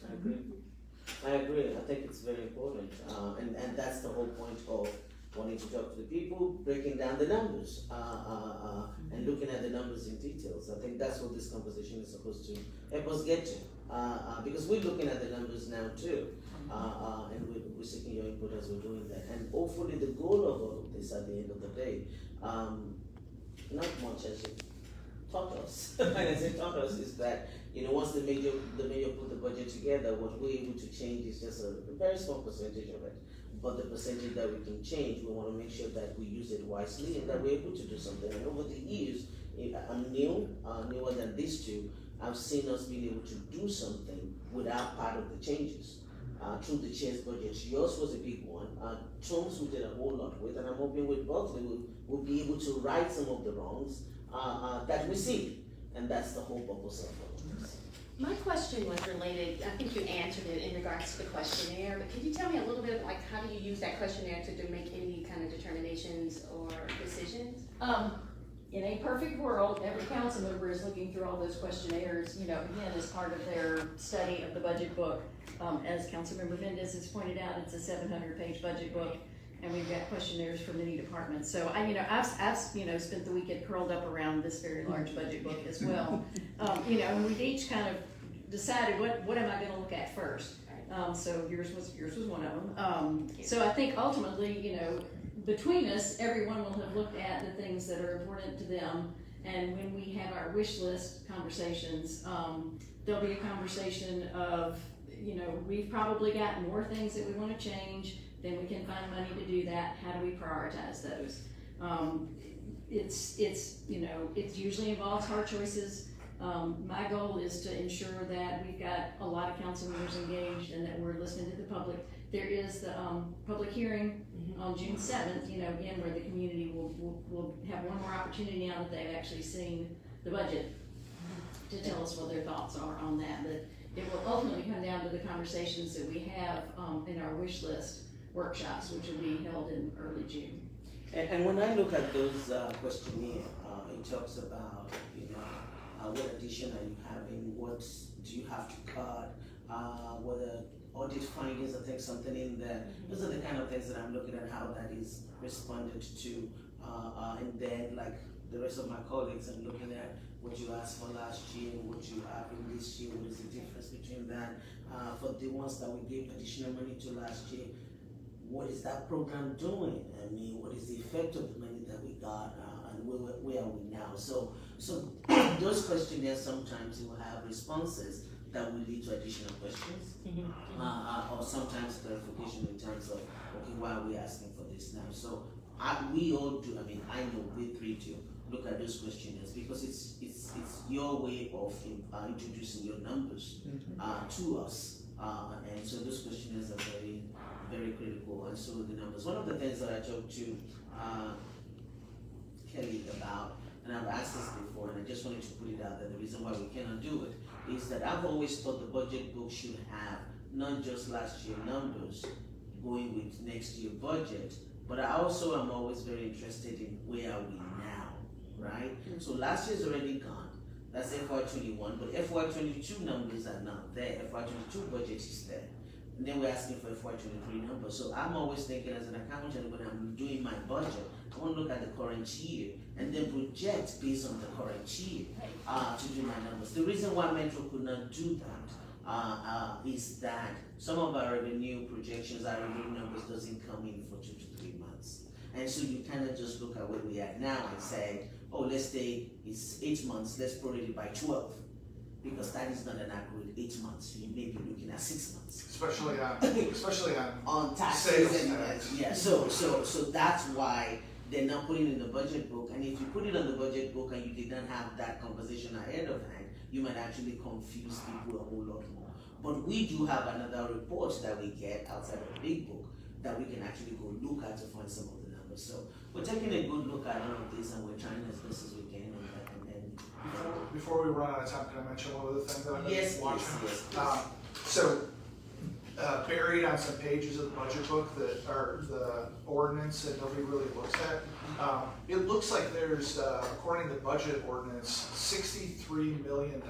I agree. I think it's very important, and that's the whole point of wanting to talk to the people, breaking down the numbers, and looking at the numbers in details. I think that's what this conversation is supposed to help us get to, because we're looking at the numbers now too, and we're seeking your input as we're doing that. And hopefully the goal of all of this at the end of the day, not much as you taught us, and as you taught us, is that, you know, once the mayor put the budget together, what we're able to change is just a very small percentage of it. But the percentage that we can change, we want to make sure that we use it wisely and that we're able to do something. And over the years, I'm newer than these two, I've seen us being able to do something without part of the changes. Through the chair's budget. Yours was a big one. Tom's we did a whole lot with, and I'm hoping with Buckley we'll be able to right some of the wrongs that we see. And that's the whole purpose of it. My question was related, I think you answered it in regards to the questionnaire, but could you tell me a little bit, like, how do you use that questionnaire to make any kind of determinations or decisions? In a perfect world, every council member is looking through all those questionnaires, you know, again, as part of their study of the budget book. As Councilmember Mendes has pointed out, it's a 700-page budget book, and we've got questionnaires for many departments. So I've spent the weekend curled up around this very large budget book as well. And we've each kind of decided what am I going to look at first. So yours was one of them. So I think ultimately, between us, everyone will have looked at the things that are important to them. And when we have our wish list conversations, there'll be a conversation of, we've probably got more things that we want to change, then we can find money to do that. How do we prioritize those? It usually involves hard choices. My goal is to ensure that we've got a lot of council members engaged and that we're listening to the public. There is the public hearing on June 7th, again, where the community will have one more opportunity now that they've actually seen the budget to tell us what their thoughts are on that. But it will ultimately come down to the conversations that we have in our wish list workshops, which will be held in early June. And when I look at those questionnaire, it talks about, what addition are you having, what do you have to cut, whether audit findings, I think something in there. Those are the kind of things that I'm looking at, how that is responded to. And then, like the rest of my colleagues, I'm looking at what you asked for last year, what you have in this year, what is the difference between that. For the ones that we gave additional money to last year, what is that program doing? I mean, what is the effect of the money that we got, and where are we now? So those questionnaires sometimes will have responses that will lead to additional questions, or sometimes clarification in terms of, okay, why are we asking for this now? So we all do. I mean, I know we three do look at those questionnaires because it's your way of introducing your numbers to us, and so those questionnaires are very, very critical. And so the numbers. One of the things that I talked to Kelly about, and I've asked this before, and I just wanted to put it out there. The reason why we cannot do it is that I've always thought the budget book should have not just last year numbers going with next year budget, but I also am always very interested in where are we now, right? So last year's already gone. That's FY21, but FY22 numbers are not there. FY22 budget is there. And then we're asking for FY23 numbers. So I'm always thinking as an accountant, when I'm doing my budget, I want to look at the current year and then project based on the current year to do my numbers. The reason why Metro could not do that is that some of our revenue projections, our revenue numbers doesn't come in for 2 to 3 months. And so you kind of just look at where we are now and say, oh, let's say it's 8 months, let's prorate it by 12. Because that is not an accurate 8 months. You may be looking at 6 months. Especially on taxes and yeah. So that's why they're not putting it in the budget book. And if you put it on the budget book and you did not have that conversation ahead of time, you might actually confuse people a whole lot more. But we do have another report that we get outside of the big book that we can actually go look at to find some of the numbers. So we're taking a good look at all of this and we're trying as best as we can. Before we run out of time, can I mention one other thing that I've been watching? Yes. So buried on some pages of the budget book that are the ordinance that nobody really looks at. It looks like there's, according to the budget ordinance, $63 million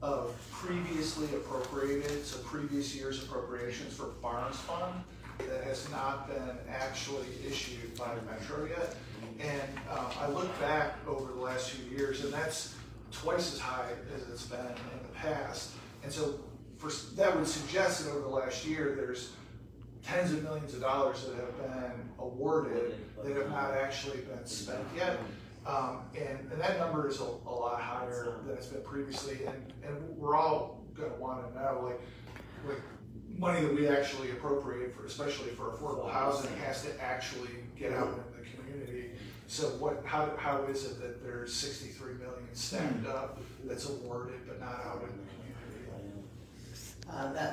of previously appropriated, so previous year's appropriations for Barnes Fund that has not been actually issued by Metro yet. And I look back over the last few years, and that's twice as high as it's been in the past. And so that would suggest that over the last year, there's tens of millions of dollars that have been awarded that have not actually been spent yet. And that number is a lot higher than it's been previously. And we're all going to want to know, like money that we actually appropriate for, especially for affordable housing, has to actually get out in the community. So how is it that there's 63 million stacked up that's awarded but not out in the community?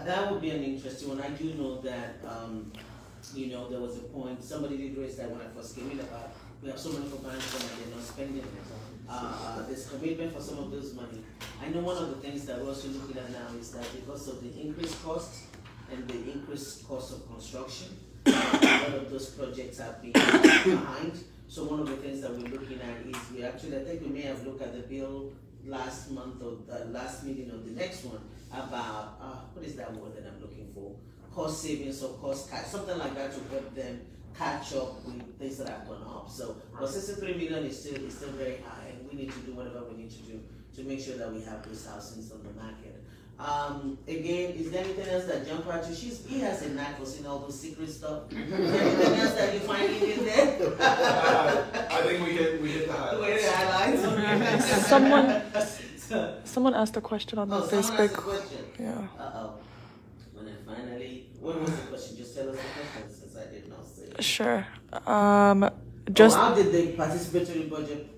That would be an interesting one. I do know that there was a point somebody did raise that when I first came in about we have so money for banks and they're not spending it. There's commitment for some of those money. I know one of the things that we're also looking at now is that because of the increased costs and the increased cost of construction, a lot of those projects have been behind. So one of the things that we're looking at is I think we may have looked at the bill last month or the last meeting of the next one about, what is that word that I'm looking for? Cost savings or cost cut, something like that to help them catch up with things that have gone up. So, but 63 million is still very high, and we need to do whatever we need to do to make sure that we have those housings on the market. Again, is there anything else that jump out to? He has a knack for seeing all those secret stuff. Is there anything else that you find in there? I think we hit the highlights. Someone asked a question on the Facebook. Someone asked a question. Yeah. What was the question? Just tell us the question since I did not say it. Sure. How did the participatory budget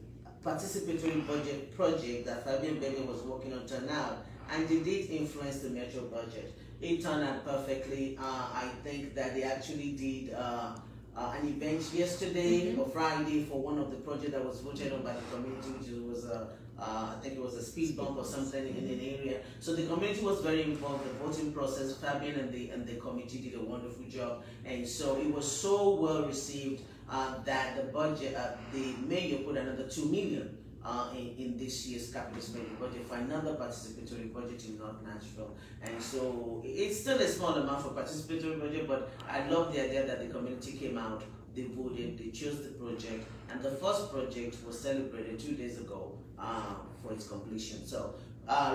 project that Fabian Beggar was working on turn out? And did it influence the Metro budget? It turned out perfectly. I think that they actually did an event yesterday or Friday for one of the projects that was voted on by the community, which was I think it was a speed bump or something in an area. So the community was very involved in the voting process. Fabian and the committee did a wonderful job, and so it was so well received that the budget, the mayor put another $2 million in this year's capital spending budget for another participatory budget in North Nashville. And so it's still a small amount for participatory budget, but I love the idea that the community came out, they voted, they chose the project, and the first project was celebrated 2 days ago for its completion. So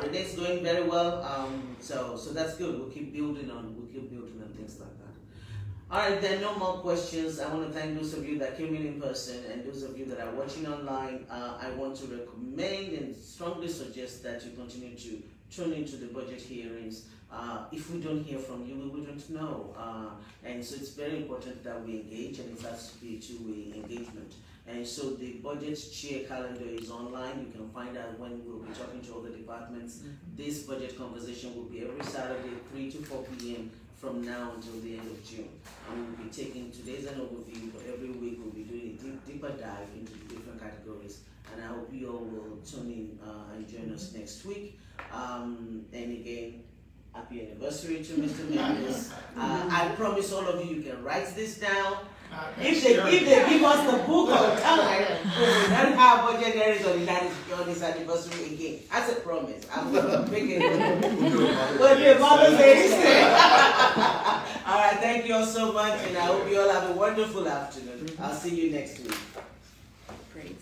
Renee's going very well, so that's good. We'll keep building on things like that. All right, there are no more questions. I want to thank those of you that came in person and those of you that are watching online. I want to recommend and strongly suggest that you continue to tune into the budget hearings. If we don't hear from you, we wouldn't know. And so it's very important that we engage, and it has to be a two-way engagement. And so the budget chair calendar is online. You can find out when we'll be talking to other departments. This budget conversation will be every Saturday, 3 to 4 p.m. from now until the end of June. And we'll be taking today's an overview, but every week we'll be doing a deeper dive into the different categories. And I hope you all will tune in and join us next week. And again, happy anniversary to Mr. Mendes. I promise all of you, you can write this down. If they give us the book on time, we will not have budget hearings on his anniversary again. That's a promise. I'm making it. We'll do Mother's Day. All right, thank you all so much, and I hope you all have a wonderful afternoon. I'll see you next week. Great.